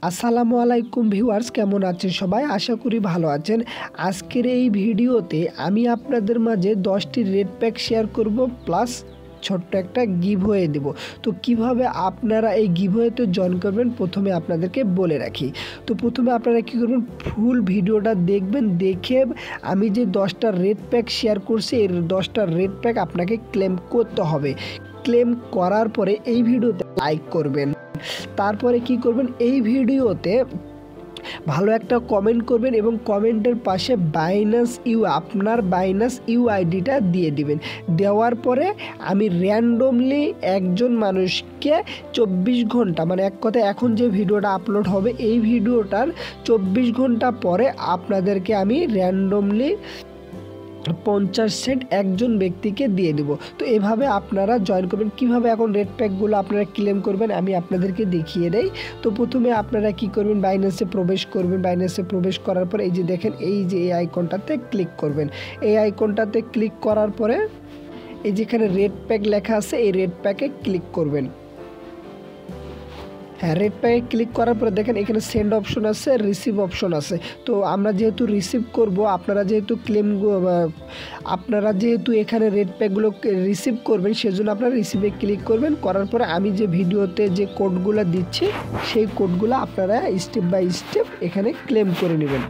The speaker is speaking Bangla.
আসসালামু আলাইকুম ভিউয়ার্স, কেমন আছেন সবাই? আশা করি ভালো আছেন। আজকের এই ভিডিওতে আমি আপনাদের মাঝে 10টি রেড প্যাক শেয়ার করব, প্লাস ছোট্ট একটা গিভওয়ে দেব। তো কিভাবে আপনারা এই গিভওয়েতে জয়েন করবেন প্রথমে আপনাদেরকে বলে রাখি। তো প্রথমে আপনারা কী করবেন, ফুল ভিডিওটা দেখবেন। দেখে আমি যে 10টা রেড প্যাক শেয়ার করছি, এই 10টা রেড প্যাক আপনাকে ক্লেম করতে হবে। ক্লেম করার পরে এই ভিডিওতে লাইক করবেন। তারপরে কি করবেন, এই ভিডিওতে ভালো একটা কমেন্ট করবেন এবং কমেন্টের পাশে আপনার বাইনান্স ইউআইডিটা দিয়ে দিবেন। দেওয়ার পরে আমি র্যান্ডমলি একজন মানুষকে 24 ঘন্টা, মানে এক কথায় এখন যে ভিডিওটা আপলোড হবে এই ভিডিওটার 24 ঘন্টা পরে আপনাদেরকে আমি র্যান্ডমলি 50 সেন্ট একজন ব্যক্তিকে দিয়ে দেব। তো এভাবে আপনারা জয়েন করবেন। কিভাবে এখন রেড প্যাকগুলো আপনারা ক্লেম করবেন আমি আপনাদেরকে দেখিয়ে দেই। তো প্রথমে আপনারা কি করবেন, বাইন্যান্সে প্রবেশ করবেন। বাইন্যান্সে প্রবেশ করার পরে এই যে দেখেন, এই যে এই আইকনটাতে ক্লিক করবেন। এই আইকনটাতে ক্লিক করার পরে এই যেখানে রেড প্যাক লেখা আছে, এই রেড প্যাকে ক্লিক করবেন। হ্যাঁ, রেড প্যাকে ক্লিক করার পরে দেখেন এখানে সেন্ড অপশন আছে, রিসিভ অপশন আছে। তো আমরা যেহেতু রিসিভ করব, আপনারা যেহেতু এখানে রেড প্যাকগুলো রিসিভ করবেন, সেজন্য আপনারা রিসিভে ক্লিক করবেন। করার পরে আমি যে ভিডিওতে যে কোডগুলো দিচ্ছি সেই কোডগুলো আপনারা স্টেপ বাই স্টেপ এখানে ক্লেম করে নেবেন।